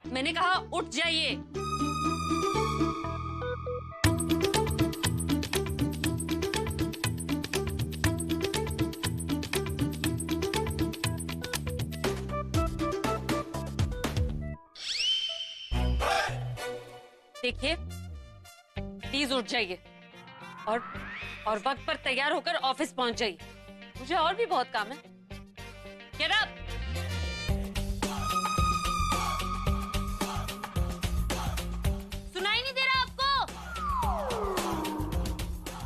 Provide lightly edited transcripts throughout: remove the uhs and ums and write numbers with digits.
मैंने कहा उठ जाइए। देखिए प्लीज उठ जाइए और वक्त पर तैयार होकर ऑफिस पहुंच जाइए। मुझे और भी बहुत काम है। Get up! सुनाई नहीं दे रहा आपको?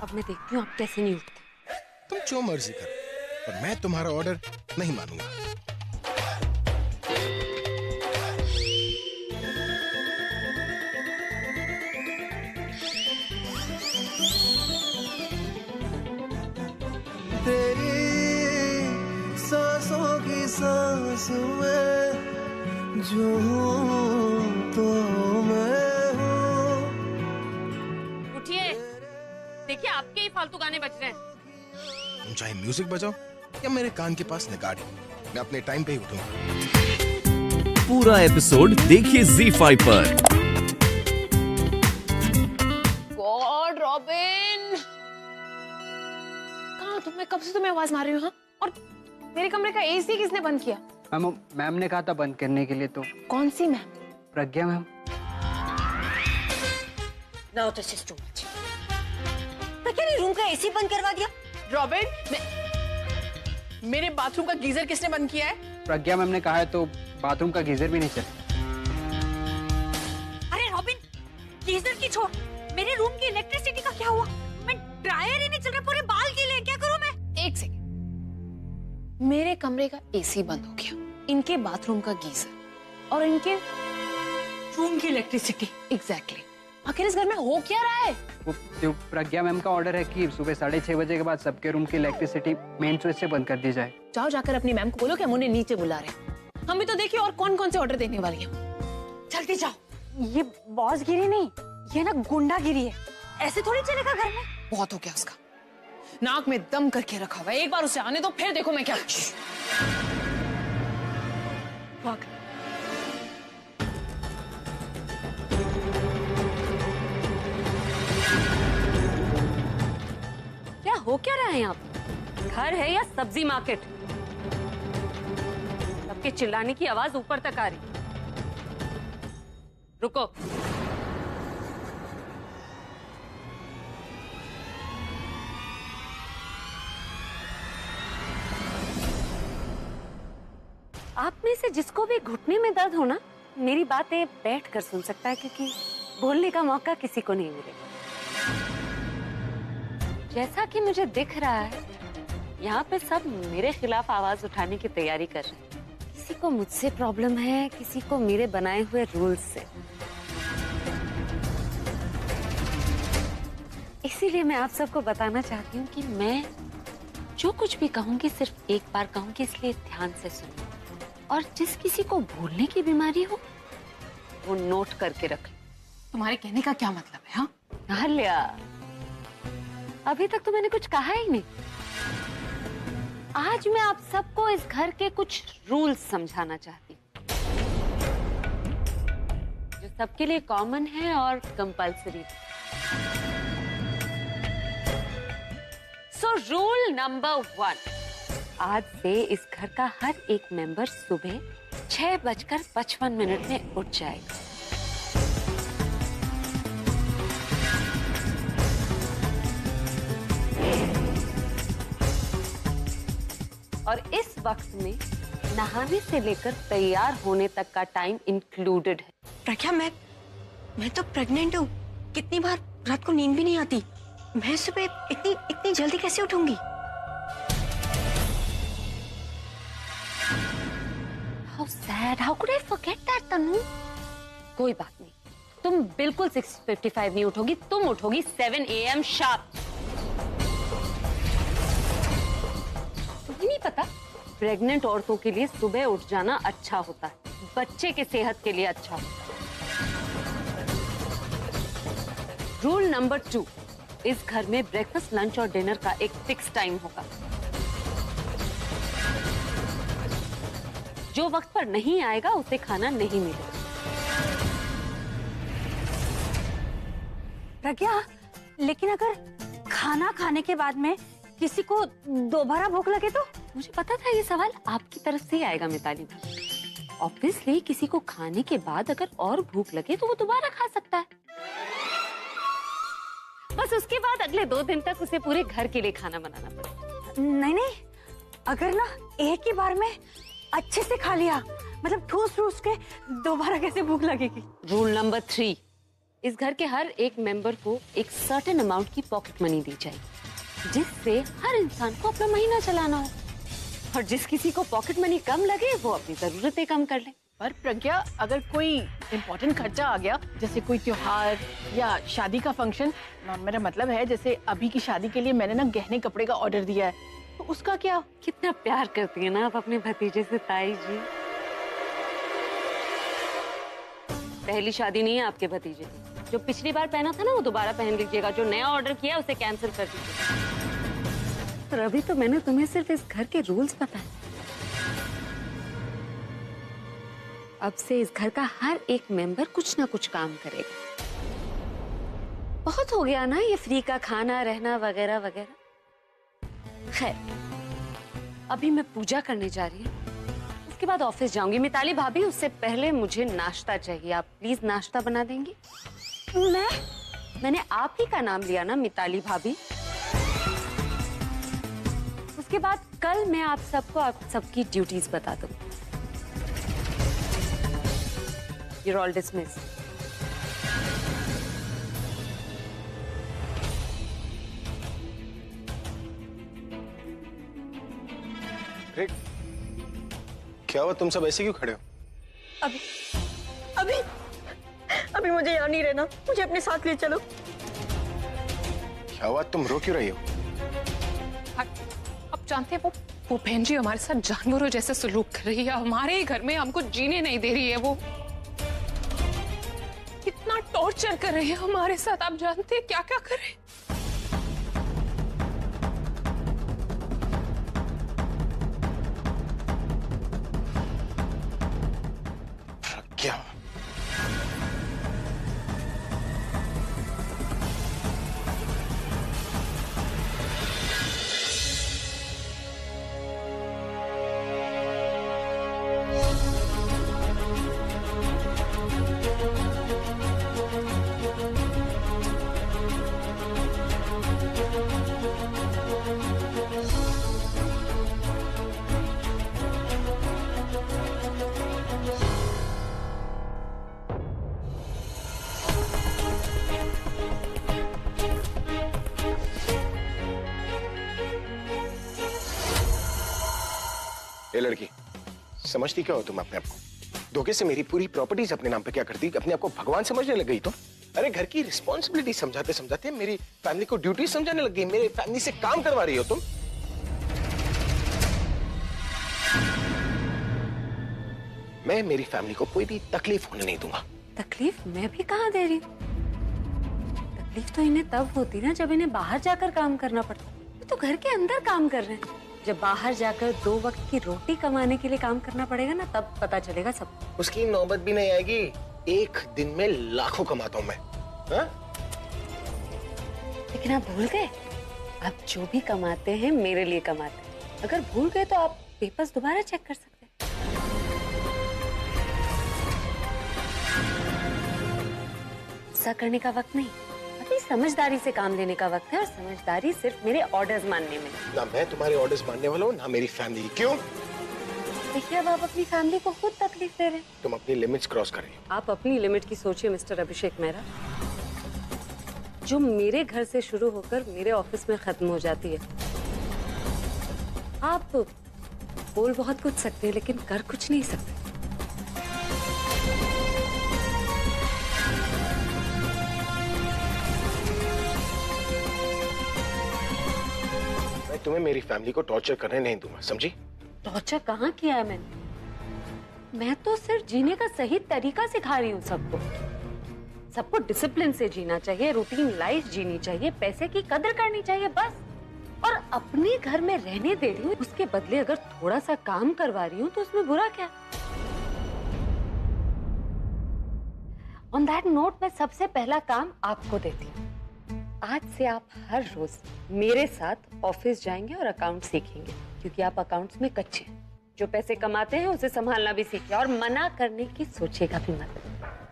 अब मैं देखती हूँ आप कैसे नहीं उठते। तुम जो मर्जी करो, पर मैं तुम्हारा ऑर्डर नहीं मानूंगा। तेरी सांसों की सांस में जो हूँ तो मैं हूँ। उठिए, देखिए आपके ही फालतू गाने बज रहे हैं। तुम चाहे म्यूजिक बजाओ या मेरे कान के पास निगाड़ी, मैं अपने टाइम पे ही उठूंगा। पूरा एपिसोड देखिए ZEE5 पर। गॉड रॉबिन, मैं कब से तुम्हें आवाज मार रही हूँ? हाँ? और मेरे कमरे का एसी किसने बंद किया? मैम ने कहा था बंद करने के लिए। तो कौन सी ma'am? Pragya ma'am. Now this is too much. Pragya ने रूम का एसी बंद करवा दिया। रॉबिन, मेरे बाथरूम का गीजर किसने बंद किया है? प्रज्ञा मैम ने कहा है तो बाथरूम का गीजर भी नहीं चला। अरे रॉबिन, गीजर की छोड़, मेरे रूम की इलेक्ट्रिसिटी का क्या हुआ? मैं ड्रायर ही नहीं चल रहा, पूरे बाल गीले हैं, क्या करूं मैं? एक सेकंड, मेरे कमरे का एसी बंद हो गया, इनके बाथरूम का गीजर और इनके रूम की इलेक्ट्रिसिटी। एग्जैक्टली। आखिर इस घर में हो क्या रहा है? वो जो प्रज्ञा मैम का ऑर्डर है कि सुबह 6:30 बजे के बाद सबके रूम की इलेक्ट्रिसिटी मेन स्विच से बंद कर दी जाए। जाओ जाकर अपनी मैम को बोलो कि हम उन्हें नीचे बुला रहे हैं। हम भी तो देखिए और कौन कौन से ऑर्डर देने वाली हैं। जल्दी जाओ। ये बॉसगिरी नहीं, ये ना गुंडागिरी है। ऐसे थोड़ी चलेगा घर में। बहुत हो गया उसका, नाक में दम करके रखा हुआ है। एक बार उसे आने दो, फिर देखो मैं क्या। भाग। क्या हो क्या रहा है यहाँ पे? घर है या सब्जी मार्केट? सबके चिल्लाने की आवाज ऊपर तक आ रही। रुको। आप में से जिसको भी घुटने में दर्द हो ना, मेरी बातें बैठ कर सुन सकता है, क्योंकि बोलने का मौका किसी को नहीं मिलेगा। जैसा कि मुझे दिख रहा है, यहाँ पे सब मेरे खिलाफ आवाज उठाने की तैयारी कर रहे हैं। किसी को मुझसे प्रॉब्लम है, किसी को मेरे बनाए हुए रूल्स से। इसीलिए मैं आप सबको बताना चाहती हूँ कि मैं जो कुछ भी कहूँगी सिर्फ एक बार कहूँगी, इसलिए ध्यान से सुनो। और जिस किसी को भूलने की बीमारी हो वो नोट करके रख लो। तुम्हारे कहने का क्या मतलब है? हाँ, अहल्या, अभी तक तो मैंने कुछ कहा ही नहीं। आज मैं आप सबको इस घर के कुछ रूल्स समझाना चाहती हूँ, जो सबके लिए कॉमन है और कंपल्सरी। सो रूल नंबर 1, आज से इस घर का हर एक मेंबर सुबह 6:55 में उठ जाएगा। और इस वक्त में नहाने से लेकर तैयार होने तक का टाइम इंक्लूडेड है। प्रज्ञा, मैं तो प्रेग्नेंट हूँ। कितनी बार रात को नींद भी नहीं आती। मैं सुबह इतनी जल्दी कैसे उठूंगी? How sad, how could I forget that, तनु? कोई बात नहीं, तुम बिल्कुल 6:55 नहीं उठोगी, तुम उठोगी 7 AM शार्प। तुम्हें नहीं पता, प्रेग्नेंट औरतों के लिए सुबह उठ जाना अच्छा होता है, बच्चे के सेहत के लिए अच्छा होता है। रूल नंबर 2, इस घर में ब्रेकफास्ट, लंच और डिनर का एक फिक्स टाइम होगा। जो वक्त पर नहीं आएगा उसे खाना नहीं मिलेगा। प्रज्ञा, लेकिन अगर खाना खाने के बाद में किसी को दोबारा भूख लगे तो? मुझे पता था ये सवाल आपकी तरफ से ही आएगा मिताली। ऑब्वियसली किसी को खाने के बाद अगर और भूख लगे तो वो दोबारा खा सकता है। बस उसके बाद अगले 2 दिन तक उसे पूरे घर के लिए खाना बनाना पड़ेगा। नहीं नहीं, अगर ना एक ही बार में अच्छे से खा लिया, मतलब ठूस ठूस के, दोबारा कैसे भूख लगेगी? रूल नंबर 3, इस घर के हर एक मेंबर को एक सर्टेन अमाउंट की पॉकेट मनी दी जाएगी, जिससे हर इंसान को अपना महीना चलाना हो। और जिस किसी को पॉकेट मनी कम लगे वो अपनी जरूरतें कम कर ले। पर प्रज्ञा, अगर कोई इम्पोर्टेंट खर्चा आ गया, जैसे कोई त्योहार या शादी का फंक्शन, मेरा मतलब है जैसे अभी की शादी के लिए मैंने ना गहने कपड़े का ऑर्डर दिया है, तो उसका क्या? कितना प्यार करती है ना आप अपने भतीजे से ताई जी। पहली शादी नहीं है आपके भतीजे की। जो पिछली बार पहना था ना वो दोबारा पहन लीजिएगा, जो नया ऑर्डर किया उसे कैंसिल कर दीजिएगा। पर अभी तो मैंने तुम्हें सिर्फ इस घर के रूल्स बताए। अब से इस घर का हर एक मेंबर कुछ ना कुछ काम करेगा। बहुत हो गया ना ये फ्री का खाना, रहना वगैरह वगैरह। खैर, अभी मैं पूजा करने जा रही हूँ, उसके बाद ऑफिस जाऊंगी। मिताली भाभी, उससे पहले मुझे नाश्ता चाहिए। आप प्लीज नाश्ता बना देंगी? मैंने आप ही का नाम लिया ना मिताली भाभी। उसके बाद कल मैं आप सबकी ड्यूटीज बता दूंगी। You're all dismissed. रिक, क्या हुआ? तुम सब ऐसे क्यों खड़े हो? अभी अभी अभी मुझे यहाँ नहीं रहना, मुझे अपने साथ ले चलो। क्या हुआ? तुम रो क्यों रही हो? आप जानते हैं वो बहन जी हमारे साथ जानवरों जैसे सलूक कर रही है। हमारे ही घर में हमको जीने नहीं दे रही है। वो कितना टॉर्चर कर रही है हमारे साथ। आप जानते हैं क्या क्या कर रहे हैं? क्या? ये लड़की, समझती क्या हो तुम अपने आप को? धोखे से मेरी पूरी प्रॉपर्टीज अपने नाम पे क्या करती? अपने आप को भगवान समझने लग गई तो? अरे घर की रिस्पॉन्सिबिलिटी समझाते समझाते मेरी फैमिली को ड्यूटी समझाने लग गई। मेरे फैमिली से काम करवा रही हो तुम। मैं मेरी फैमिली को कोई भी तकलीफ होने नहीं दूंगा। तकलीफ मैं भी कहाँ दे रही हूँ? तकलीफ तो इन्हें तब होती ना जब इन्हें बाहर जाकर काम करना पड़ता। ये तो घर के अंदर काम कर रहे हैं। जब बाहर जाकर 2 वक्त की रोटी कमाने के लिए काम करना पड़ेगा ना, तब पता चलेगा सब। उसकी नौबत भी नहीं आएगी। एक दिन में लाखों कमाता हूं मैं। हा? लेकिन आप भूल गए, आप जो भी कमाते हैं मेरे लिए कमाते हैं। अगर भूल गए तो आप पेपर्स दोबारा चेक कर सकते हैं। ऐसा करने का वक्त नहीं, अभी समझदारी से काम लेने का वक्त है। और समझदारी सिर्फ मेरे ऑर्डर्स मानने में। ना मैं तुम्हारे ऑर्डर्स मानने वाला हूँ, ना मेरी फैमिली। क्यों? देखिए, अब आप अपनी फैमिली को खुद तकलीफ दे रहे हैं। तुम अपनी लिमिट्स क्रॉस कर रही हो। आप अपनी लिमिट की सोचिए मिस्टर अभिषेक मेहरा, जो मेरे घर से शुरू होकर मेरे ऑफिस में खत्म हो जाती है। आप बोल बहुत कुछ सकते हैं लेकिन कर कुछ नहीं सकते। मैं तुम्हें मेरी फैमिली को टॉर्चर करने नहीं दूंगा, समझी? टॉर्चर कहाँ किया है मैंने? मैं तो सिर्फ जीने का सही तरीका सिखा रही हूँ सबको। सबको डिसिप्लिन से जीना चाहिए, रूटीन लाइफ जीनी चाहिए, पैसे की कदर करनी चाहिए, बस। और अपने घर में रहने दे रही हूँ, उसके बदले अगर थोड़ा सा काम करवा रही हूँ तो उसमें बुरा क्या? ऑन दैट नोट मैं सबसे पहला काम आपको देती हूँ। आज से आप हर रोज मेरे साथ ऑफिस जाएंगे और अकाउंट सीखेंगे, क्योंकि आप अकाउंट्स में कच्चे हैं। जो पैसे कमाते हैं उसे संभालना भी सीखिए और मना करने की सोचेगा भी मत,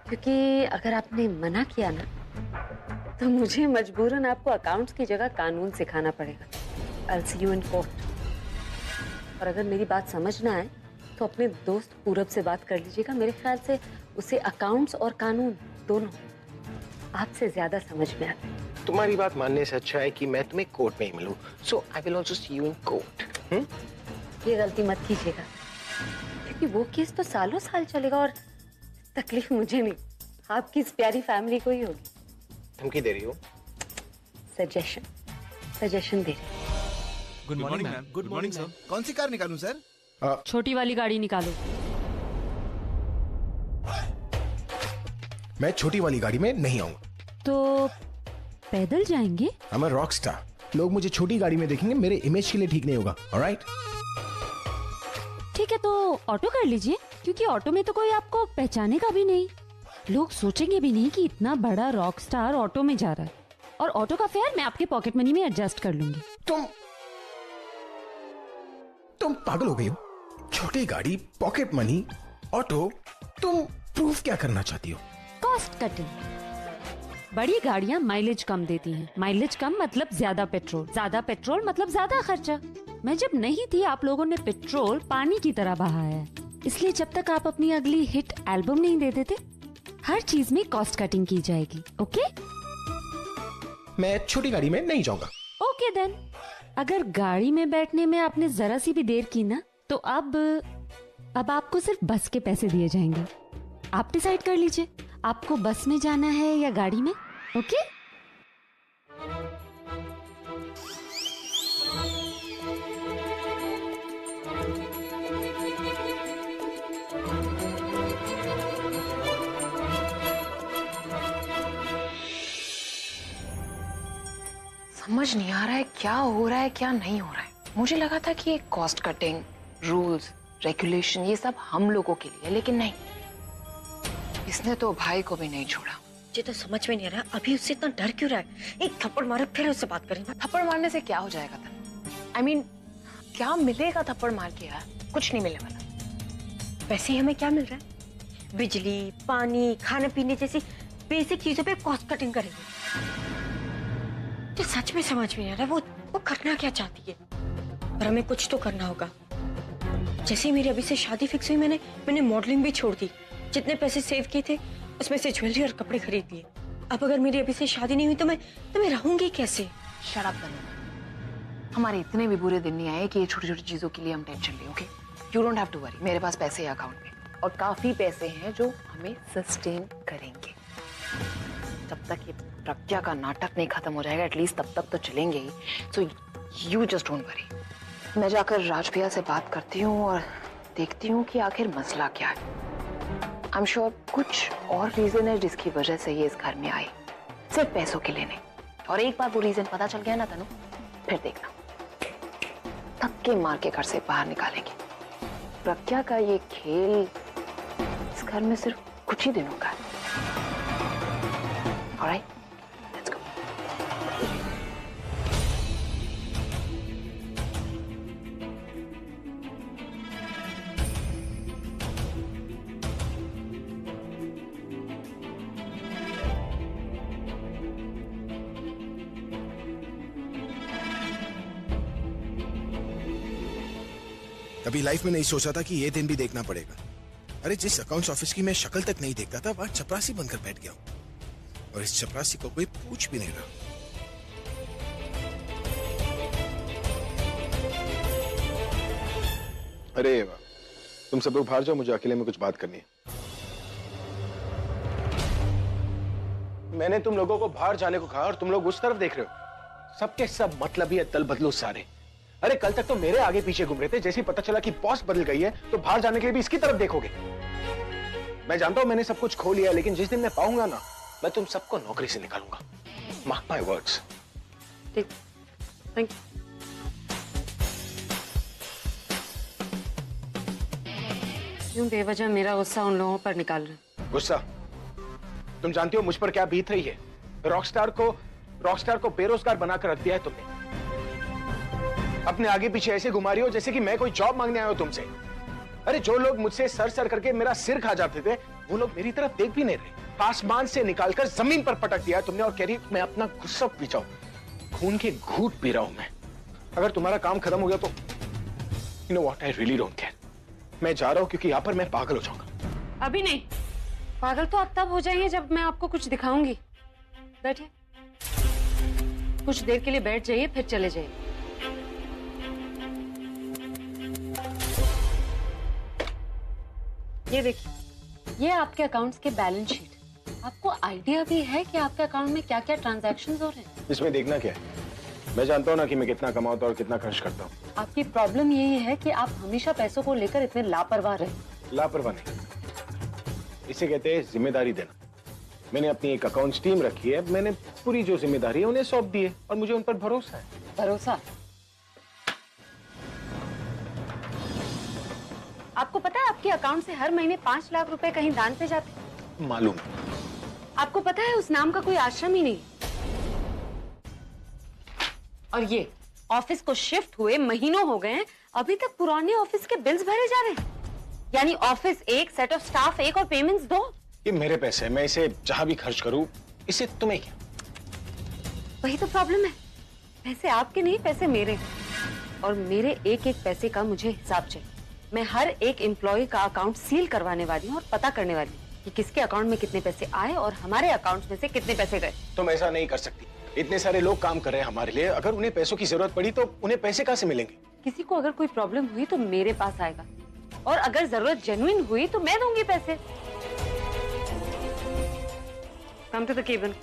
क्योंकि अगर आपने मना किया ना तो मुझे मजबूरन आपको अकाउंट्स की जगह कानून सिखाना पड़ेगा। I'll see you in court। और अगर मेरी बात समझ ना आए तो अपने दोस्त पूरब से बात कर लीजिएगा। मेरे ख्याल से उसे अकाउंट्स और कानून दोनों आपसे ज्यादा समझ में आते हैं। तुम्हारी बात मानने से अच्छा है कि मैं तुम्हें कोर्ट में ही मिलूं। So I will also see you in court. ये गलती मत कीजिएगा, क्योंकि वो केस तो सालों साल चलेगा और तकलीफ मुझे नहीं, आपकी इस प्यारी फैमिली को ही होगी। धमकी दे रही हो? सजेशन दे रही हूँ। Good morning ma'am. Good morning sir. कौन सी कार निकालूं सर? छोटी वाली गाड़ी निकालो। मैं छोटी वाली गाड़ी में नहीं आऊंगा। तो पैदल जाएंगे? I am a rock star. लोग मुझे छोटी गाड़ी में देखेंगे, मेरे इमेज के लिए ठीक नहीं होगा। ऑलराइट? ठीक है, तो ऑटो कर लीजिए, क्योंकि ऑटो में तो कोई आपको पहचानेगा भी नहीं। लोग सोचेंगे भी नहीं कि इतना बड़ा रॉक स्टार ऑटो में जा रहा है। और ऑटो का फेयर मैं आपके पॉकेट मनी में एडजस्ट कर लूंगी। तुम पागल हो गई हो? छोटी गाड़ी, पॉकेट मनी, ऑटो, तुम प्रूफ क्या करना चाहती हो? Cost cutting. बड़ी गाड़ियां माइलेज कम देती हैं। माइलेज कम मतलब ज्यादा पेट्रोल मतलब ज्यादा खर्चा। मैं जब नहीं थी आप लोगों ने पेट्रोल पानी की तरह बहाया है, इसलिए जब तक आप अपनी अगली हिट एल्बम नहीं दे देते, हर चीज में कॉस्ट कटिंग की जाएगी। ओके? मैं छोटी गाड़ी में नहीं जाऊंगा। Okay then. अगर गाड़ी में बैठने में आपने जरा सी भी देर की ना, तो अब आपको सिर्फ बस के पैसे दिए जाएंगे। आप डिसाइड कर लीजिए आपको बस में जाना है या गाड़ी में। ओके? समझ नहीं आ रहा है क्या हो रहा है क्या नहीं हो रहा है। मुझे लगा था कि कॉस्ट कटिंग, रूल्स, रेगुलेशन ये सब हम लोगों के लिए, लेकिन नहीं, इसने तो भाई को भी नहीं छोड़ा। मुझे तो समझ में नहीं आ रहा अभी उससे इतना डर क्यों रहा है। एक थप्पड़ मारो फिर उससे बात करेंगे। थप्पड़ मारने से क्या हो जाएगा था? I mean, क्या मिलेगा थप्पड़ मार के यार? कुछ नहीं मिलने वाला। वैसे ही हमें क्या मिल रहा है? बिजली, पानी, खाने पीने जैसी बेसिक चीजों पे कॉस्ट कटिंग करेंगे। तो सच में समझ में नहीं आ रहा है वो करना क्या चाहती है। पर हमें कुछ तो करना होगा। जैसे ही मेरी अभी से शादी फिक्स हुई, मैंने मॉडलिंग भी छोड़ दी। जितने पैसे सेव किए थे उसमें से ज्वेलरी और कपड़े खरीद लिए। अब अगर मेरी अभी से शादी नहीं हुई तो मैं रहूंगी कैसे? शट अप तनु। हमारे इतने भी बुरे दिन नहीं आए कि ये छोटी छोटी चीजों के लिए हम टेंशन लें। Okay? You don't have to worry. मेरे पास पैसे हैं अकाउंट में, और काफी पैसे हैं जो हमें सस्टेन करेंगे। जब तक ये प्रज्ञा का नाटक नहीं खत्म हो जाएगा, एटलीस्ट तब तक तो चलेंगे ही। So you just don't worry. मैं जाकर राज भैया से बात करती हूँ और देखती हूँ कि आखिर मसला क्या है। आई एम श्योर कुछ और रीजन है जिसकी वजह से ये इस घर में आई, सिर्फ पैसों के लिए नहीं। और एक बार वो रीजन पता चल गया ना तनु, फिर देखना धक्के मार के घर से बाहर निकालेंगे। प्रज्ञा का ये खेल इस घर में सिर्फ कुछ ही दिनों का है। Alright, let's go. कभी लाइफ में नहीं सोचा था कि ये दिन भी देखना पड़ेगा। अरे जिस अकाउंट्स ऑफिस की मैं शक्ल तक नहीं देखता था, वहां चपरासी बनकर बैठ गया हूं, और इस चपरासी को कोई पूछ भी नहीं रहा। अरे वाह, तुम सब लोग बाहर जाओ, मुझे अकेले में कुछ बात करनी है। मैंने तुम लोगों को बाहर जाने को कहा और तुम लोग उस तरफ देख रहे हो। सबके सब मतलब ही दल बदलो सारे। अरे कल तक तो मेरे आगे पीछे घूम रहे थे, जैसे ही पता चला कि बॉस बदल गई है तो बाहर जाने के लिए भी इसकी तरफ देखोगे। मैं जानता हूं मैंने सब कुछ खो लिया, लेकिन जिस दिन मैं पाऊंगा ना, मैं तुम सबको नौकरी से निकालूंगा। Mark my words. Thank you. क्यों बेवजह मेरा गुस्सा उन लोगों पर निकाल रहे हैं? गुस्सा? तुम जानती हो मुझ पर क्या बीत रही है? रॉकस्टार को बेरोजगार बनाकर रख दिया है तुमने। अपने आगे पीछे ऐसे घुमा रही हो जैसे कि मैं कोई जॉब मांगने आया हूं तुमसे। अरे जो लोग मुझसे सर सर करके मेरा सिर खा जाते थे, वो लोग मेरी तरफ देख भी नहीं रहे। आसमान से निकालकर जमीन पर पटक दिया तुमने और कह रही मैं अपना गुस्सा पी जाऊं, खून के घूंट पी रहा हूं मैं। अगर तुम्हारा काम खत्म हो गया तो you know what, I really don't care. मैं जा रहा हूं क्योंकि यहां पर मैं पागल हो जाऊंगा। अभी नहीं, पागल तो आप तब हो जाएंगे जब मैं आपको कुछ दिखाऊंगी। बैठिए, कुछ देर के लिए बैठ जाइए, फिर चले जाइए। ये देखिए, ये आपके अकाउंट्स के बैलेंस शीट। आपको आइडिया भी है कि आपके अकाउंट में क्या क्या ट्रांजैक्शंस हो रहे हैं? इसमें देखना क्या है? मैं जानता हूं ना कि मैं कितना कमाता हूं और कितना खर्च करता हूं। आपकी प्रॉब्लम यही है कि आप हमेशा पैसों को लेकर इतने लापरवाह रहे। लापरवाह नहीं, इसे कहते हैं जिम्मेदारी देना। मैंने अपनी एक अकाउंट्स टीम रखी है, मैंने पूरी जो जिम्मेदारी है उन्हें सौंप दी है और मुझे उन पर भरोसा है। भरोसा? आपको पता है आपके अकाउंट से हर महीने 5 लाख रुपए कहीं दान पे जाते हैं? मालूम। आपको पता है उस नाम का कोई आश्रम ही नहीं। और ये ऑफिस को शिफ्ट हुए महीनों हो गए हैं, अभी तक पुराने ऑफिस के बिल्स भरे जा रहे हैं। यानी ऑफिस एक, सेट ऑफ स्टाफ एक और पेमेंट्स दो। ये मेरे पैसे हैं, मैं इसे जहां भी खर्च करूं, इससे तुम्हें क्या? वही तो प्रॉब्लम है, पैसे आपके नहीं, पैसे मेरे। और मेरे एक एक पैसे का मुझे हिसाब चाहिए। मैं हर एक एम्प्लॉय का अकाउंट सील करवाने वाली हूँ और पता करने वाली हूँ कि किसके अकाउंट में कितने पैसे आए और हमारे अकाउंट में से कितने पैसे गए। तुम ऐसा नहीं कर सकती। इतने सारे लोग काम कर रहे हैं हमारे लिए, अगर उन्हें पैसों की जरूरत पड़ी तो उन्हें पैसे कहाँ से मिलेंगे? किसी को अगर कोई प्रॉब्लम हुई तो मेरे पास आएगा, और अगर जरूरत जेन्युइन हुई तो मैं दूंगी पैसे। Come to the cabin.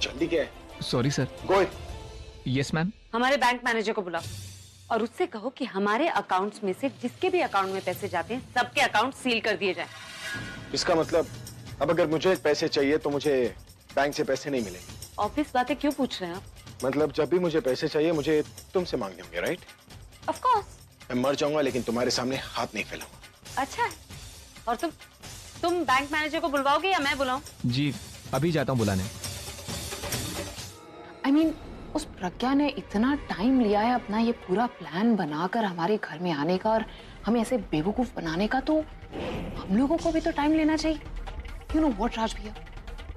जल्दी क्या है? Sorry sir. Go. Yes ma'am. हमारे बैंक मैनेजर को बुलाओ और उससे कहो कि हमारे अकाउंट्स में से जिसके भी अकाउंट में पैसे जाते हैं सबके अकाउंट सील कर दिए जाएं। इसका मतलब अब अगर मुझे पैसे चाहिए तो मुझे बैंक से पैसे नहीं मिलेंगे? ऑफिस बातें क्यों पूछ रहे हैं आप? मतलब जब भी मुझे पैसे चाहिए मुझे तुमसे मांगने होंगे, राइट? Of course. मैं मर जाऊंगा लेकिन तुम्हारे सामने हाथ नहीं फैलाऊंगा। अच्छा है। और तुम बैंक मैनेजर को बुलवाओगे या मैं बुलाऊं? जी अभी जाता हूँ बुलाने। I mean, उस प्रज्ञा ने इतना टाइम लिया है अपना ये पूरा प्लान बनाकर हमारे घर में आने का और हमें ऐसे बेवकूफ बनाने का, तो हम लोगों को भी तो टाइम लेना चाहिए। यू नो व्हाट राज भैया,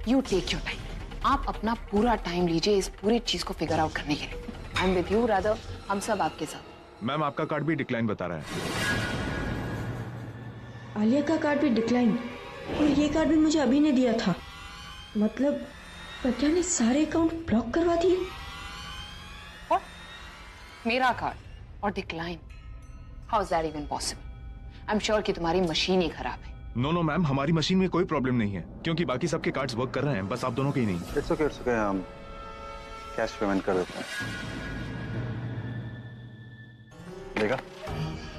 यू टेक योर टाइम। आप अपना पूरा टाइम लीजिए इस पूरी चीज को फिगर आउट करने के लिए। I am with you rather, हम सब आपके साथ। मैम आपका कार्ड भी डिक्लाइन बता रहा है। आलिया का कार्ड भी डिक्लाइन, और ये कार्ड भी मुझे अभी ने दिया था। मतलब प्रज्ञा ने सारे अकाउंट ब्लॉक करवा दिए। मेरा कार्ड और decline? How is that even possible? I am sure कि तुम्हारी मशीन ही खराब है। नो मैम, हमारी मशीन में कोई प्रॉब्लम नहीं है क्योंकि बाकी सबके कार्ड्स वर्क कर रहे हैं, बस आप दोनों के ही नहीं। इट्स ओके, हम कैश पेमेंट कर देते हैं। देखा,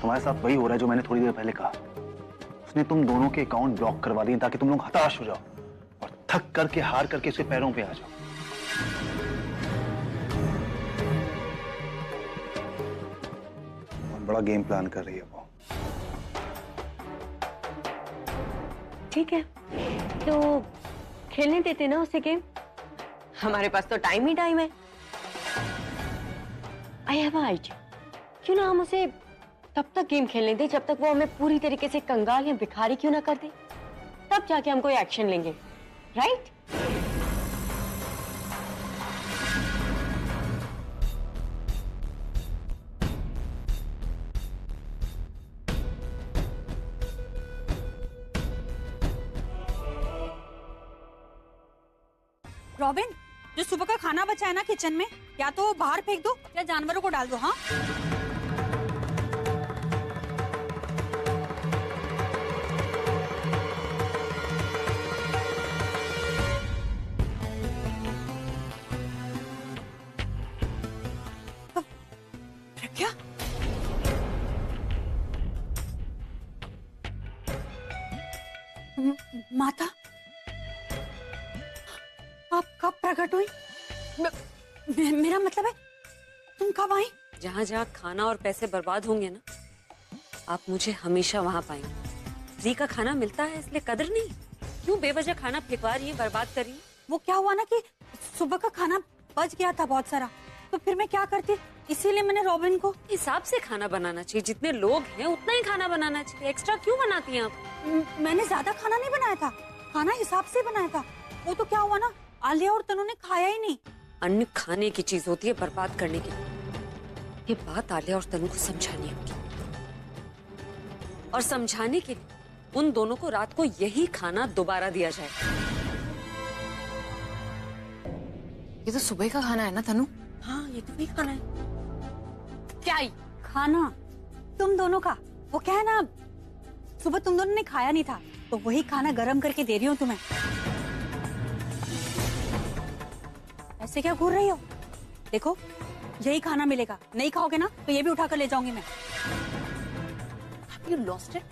तुम्हारे साथ वही हो रहा है जो मैंने थोड़ी देर पहले कहा। उसने तुम दोनों के अकाउंट ब्लॉक करवा दिए ताकि तुम लोग हताश हो जाओ और थक करके हार करके उसके पैरों पे आ जाओ। बहुत बड़ा गेम प्लान कर रही है वो। ठीक है, तो खेलने देते ना उसे गेम। हमारे पास तो टाइम ही टाइम है। आई हैव अ आइडिया, क्यों ना हम उसे तब तक गेम खेलने दें जब तक वो हमें पूरी तरीके से कंगाल या भिखारी क्यों ना कर दे, तब जाके हम कोई एक्शन लेंगे, राइट? रॉबिन, जो सुबह का खाना बचा है ना किचन में, या तो बाहर फेंक दो या जानवरों को डाल दो। हाँ, क्या? माता, आप कब प्रकट हुई? मेरा मतलब है तुम कब आई? जहाँ जहाँ खाना और पैसे बर्बाद होंगे ना, आप मुझे हमेशा वहां पाएंगे। फ्री का खाना मिलता है इसलिए कदर नहीं? क्यों बेवजह खाना फेंकवा रही है, बर्बाद कर रही है? वो क्या हुआ ना कि सुबह का खाना बच गया था बहुत सारा, तो फिर मैं क्या करती, इसीलिए मैंने रॉबिन को। हिसाब से खाना बनाना चाहिए, जितने लोग हैं उतना ही खाना बनाना चाहिए। एक्स्ट्रा क्यों बनाती हैं आप? मैंने ज्यादा खाना नहीं बनाया था, खाना हिसाब से बनाया था। वो तो क्या हुआ ना, आलिया और तनु ने खाया ही नहीं। अन्न खाने की चीज होती है, बर्बाद करने की। ये बात आलिया और तनु को समझानी होगी, और समझाने के लिए उन दोनों को रात को यही खाना दोबारा दिया जाए। ये तो सुबह का खाना है ना तनु? हाँ, ये तो वही खाना है। क्या ही खाना तुम दोनों का? वो क्या है ना, सुबह तुम दोनों ने खाया नहीं था, तो वही खाना गरम करके दे रही हूँ तुम्हें। ऐसे क्या घूर रही हो? देखो, यही खाना मिलेगा, नहीं खाओगे ना तो ये भी उठा कर ले जाऊंगी मैं। You lost it?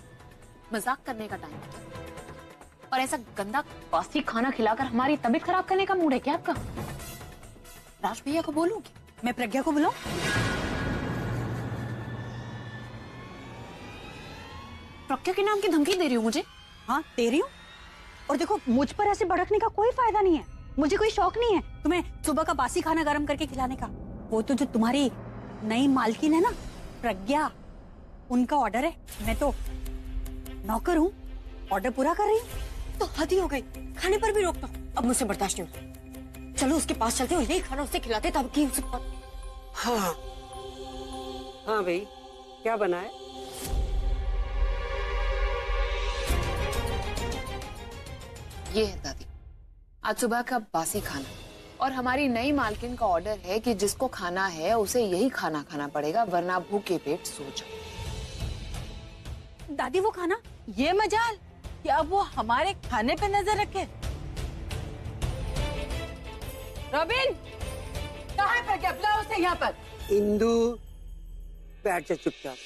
मजाक करने का टाइम है और ऐसा गंदा बासी खाना खिलाकर हमारी तबीयत खराब करने का मूड है क्या आपका? राज भैया को बोलूंगी? मैं प्रज्ञा को बुलाऊं? प्रज्ञा के नाम की धमकी दे रही हूँ मुझे? हाँ, दे रही हूँ। और देखो, मुझ पर ऐसे भड़कने का कोई फायदा नहीं है। मुझे कोई शौक नहीं है तुम्हें सुबह का बासी खाना गरम करके खिलाने का। वो तो जो तुम्हारी नई मालकिन है ना, प्रज्ञा, उनका ऑर्डर है। मैं तो नौकर हूँ, ऑर्डर पूरा कर रही हूँ। तो हद ही हो गई, खाने पर भी रोकता हूँ। अब मुझसे बर्दाश्त नहीं होता। चलो उसके पास चलते हो, यही खाना उससे खिलाते तब की उसे। हाँ हाँ भाई, क्या बना है? ये है दादी, आज सुबह का बासी खाना, और हमारी नई मालकिन का ऑर्डर है कि जिसको खाना है उसे यही खाना खाना पड़ेगा, वरना भूखे पेट सो जाओ। दादी, वो खाना, ये मजाल कि अब वो हमारे खाने पे नजर रखे। रॉबिन, कहाँ है प्रज्ञा? बुलाओ उसे यहाँ पर। इंदु, बैठ जा चुपचाप,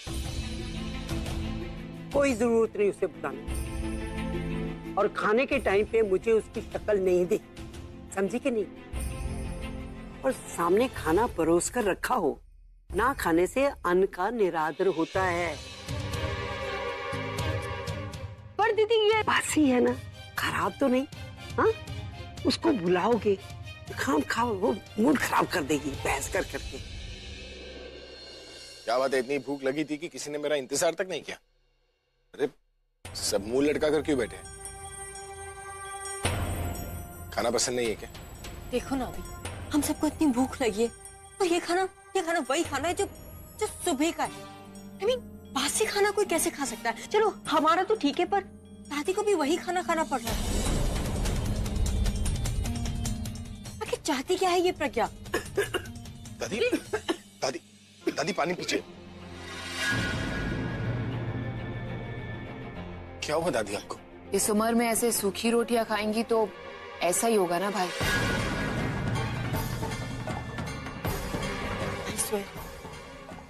कोई जरूरत नहीं उसे बुलाने। और खाने के टाइम पे मुझे उसकी शक्ल नहीं दी, समझी कि नहीं? और सामने खाना परोस कर रखा हो, ना खाने से अन्न का निरादर होता है। पर दीदी, ये बासी है ना, खराब तो नहीं? हाँ, उसको बुलाओगे, खाम खाओ, वो मूड खराब कर देगी बहस कर करके। क्या बात है, इतनी भूख लगी थी कि किसी ने मेरा इंतजार तक नहीं किया? अरे सब मुंह लटका कर क्यों बैठे? खाना पसंद नहीं है क्या? देखो ना अभी, हम सबको इतनी भूख लगी है, और ये खाना वही खाना है जो सुबह का है। I mean, बासी खाना कोई कैसे खा सकता है? चलो हमारा तो ठीक है, पर दादी को भी वही खाना खाना पड़ रहा है। आखिर चाहती क्या है ये प्रज्ञा? दादी, दादी, दादी पानी पीछे। क्या हुआ दादी आपको? इस उम्र में ऐसे सूखी रोटियां खाएंगी तो ऐसा ही होगा ना भाई।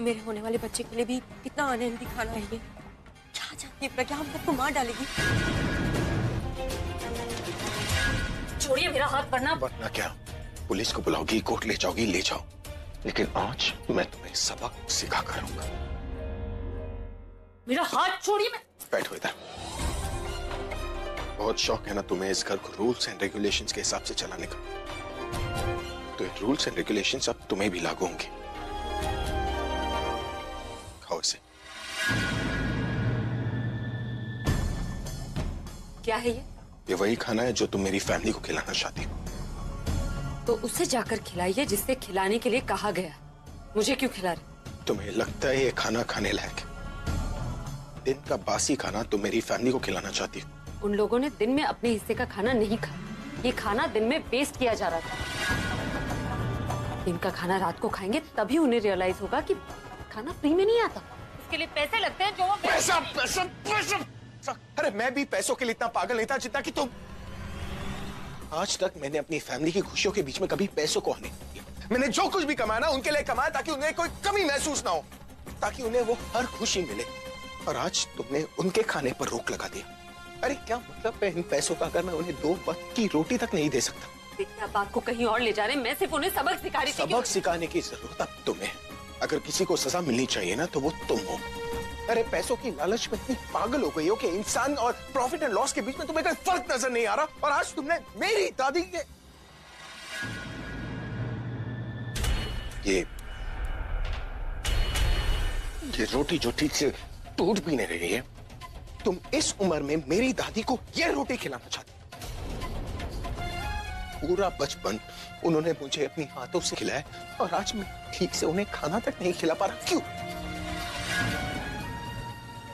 मेरे होने वाले बच्चे के लिए भी कितना अनहेल्दी खाना है ये। क्या चाहती है प्रज्ञा? हम सबको मार डालेगी। छोड़िए मेरा हाथ, वरना क्या पुलिस को बुलाओगी, कोर्ट ले जाओगी, ले जाओ, लेकिन आज मैं तुम्हें सबक सिखा कर रहूंगा। मेरा हाथ छोड़िए। मैं बैठो इधर। बहुत शौक है ना तुम्हें इस घर को रूल्स एंड रेगुलेशंस के हिसाब से चलाने का, तो ये रूल्स एंड रेगुलेशंस अब तुम्हें भी लागू होंगे। खाओ इसे। क्या है ये? ये वही खाना है जो तुम मेरी फैमिली को खिलाना चाहती हो। तो उसे जाकर खिलाइए जिससे खिलाने के लिए कहा गया। मुझे क्यों खिला रहे? तुम्हें लगता है ये खाना खाने लायक? दिन का बासी खाना तुम मेरी फैमिली को खिलाना चाहती हो। उन लोगों ने दिन में अपने हिस्से का खाना नहीं खाया, ये खाना दिन में वेस्ट किया जा रहा था। दिन का खाना रात को खाएंगे तभी उन्हें रियलाइज होगा कि खाना फ्री में नहीं आता, उसके लिए पैसे लगते हैं जो वो पैसा पैसा पैसा। अरे मैं भी पैसों के लिए इतना पागल नहीं था जितना कि तुम। आज तक मैंने अपनी फैमिली की खुशियों के बीच में कभी पैसों को आने नहीं दिया। मैंने जो कुछ भी कमाया ना उनके लिए कमाया ताकि उन्हें कोई कमी महसूस ना हो, ताकि उन्हें वो हर खुशी मिले। और आज तुमने उनके खाने पर रोक लगा दिया। अरे क्या मतलब है इन पैसों का अगर मैं उन्हें 2 वक्त की रोटी तक नहीं दे सकता? देखिए आप बात को कहीं और ले जा रहे हैं, मैं सिर्फ उन्हें सबक सिखा रही थी। सबक सिखाने की जरूरत अब तुम्हें। अगर किसी को सजा मिलनी चाहिए ना तो वो तुम हो। अरे पैसों की लालच में इतनी पागल हो गई हो कि इंसान और प्रॉफिट एंड लॉस के बीच में तुम्हें कोई फर्क नजर नहीं आ रहा, और आज तुमने मेरी दादी के ये रोटी जो ठीक से टूट भी नहीं रही है, तुम इस उम्र में मेरी दादी को ये रोटी खिलाना चाहती। पूरा बचपन उन्होंने मुझे अपनी हाथों से खिलाया, और आज मैं ठीक से उन्हें खाना तक नहीं खिला पा रहा। क्यों?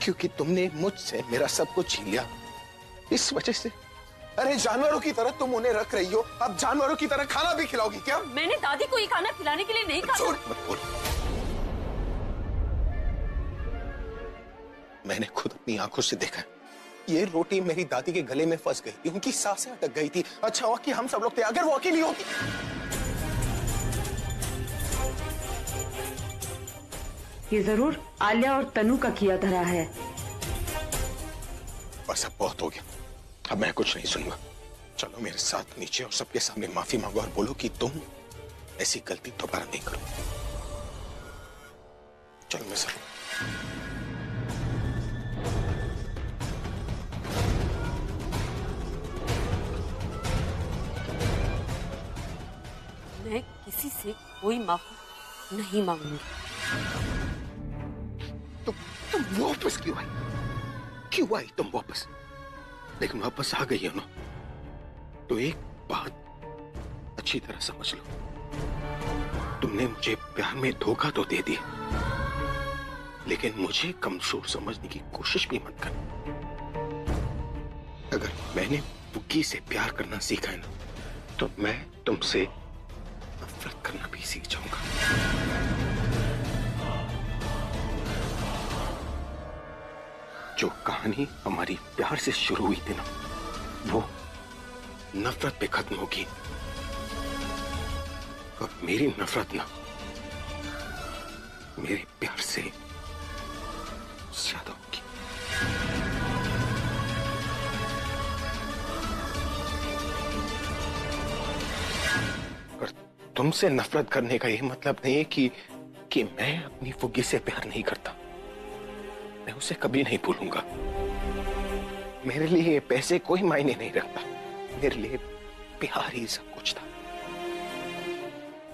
क्योंकि तुमने मुझसे मेरा सब कुछ छीन लिया, इस वजह से। अरे जानवरों की तरह तुम उन्हें रख रही हो, अब जानवरों की तरह खाना भी खिलाओगी क्या? मैंने दादी को ये खाना खिलाने के लिए नहीं कहा। झूठ मत बोल। मैंने खुद अपनी आंखों से देखा, ये रोटी मेरी दादी के गले में फंस गई थी, उनकी सांसें अटक गई थी। अच्छा हुआ कि हम सब लोग थे, अगर वो अकेली होती। ये जरूर आलिया और तनु का किया धरा है। बस अब बहुत हो गया, अब मैं कुछ नहीं सुनूंगा। चलो मेरे साथ नीचे और सबके सामने माफी मांगो और बोलो कि तुम ऐसी गलती दोबारा नहीं करो। चलो मैं सर। मैं किसी से कोई माफी नहीं मांगूंगी। तुम वापस क्यों आई? क्यों आई तुम वापस? लेकिन वापस आ गई हो ना, तो एक बात अच्छी तरह समझ लो, तुमने मुझे प्यार में धोखा तो दे दिया, लेकिन मुझे कमजोर समझने की कोशिश भी मत कर। अगर मैंने बुग्गी से प्यार करना सीखा है ना, तो मैं तुमसे नफरत करना भी सीख जाऊंगा। जो कहानी हमारी प्यार से शुरू हुई थी ना, वो नफरत पे खत्म होगी, और मेरी नफरत ना मेरे प्यार से ज्यादा होगी। और तुमसे नफरत करने का ये मतलब नहीं है कि मैं अपनी फुग्गी से प्यार नहीं करता। मैं उसे कभी नहीं भूलूंगा। मेरे लिए पैसे कोई मायने नहीं रखता, मेरे लिए प्यार ही सब कुछ था।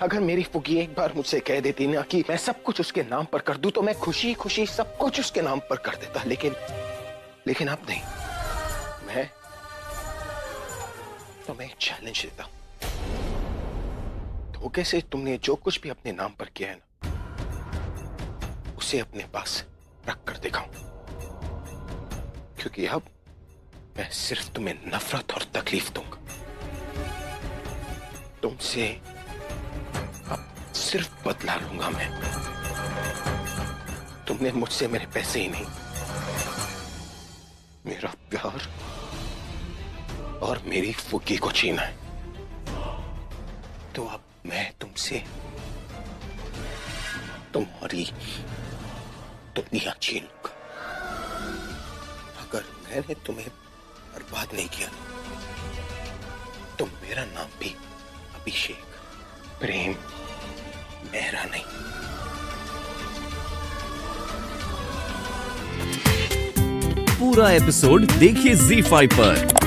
अगर मेरी फुग्गी एक बार मुझसे कह देती ना कि मैं सब कुछ उसके नाम पर कर दूं, तो मैं खुशी खुशी सब कुछ उसके नाम पर कर देता। लेकिन अब नहीं। मैं तुम्हें एक चैलेंज देता हूं। धोखे से तुमने जो कुछ भी अपने नाम पर किया है ना, उसे अपने पास रख कर दिखाऊं, क्योंकि अब मैं सिर्फ तुम्हें नफरत और तकलीफ दूंगा। तुमसे अब सिर्फ बदला लूंगा मैं। तुमने मुझसे मेरे पैसे ही नहीं, मेरा प्यार और मेरी फुग्गी को छीना है। तो अब मैं तुमसे तुम्हारी दुनिया छीन लूंगा। अगर मैंने तुम्हें बर्बाद नहीं किया, तो मेरा नाम भी अभिषेक प्रेम मेहरा नहीं। पूरा एपिसोड देखिए ZEE5 पर।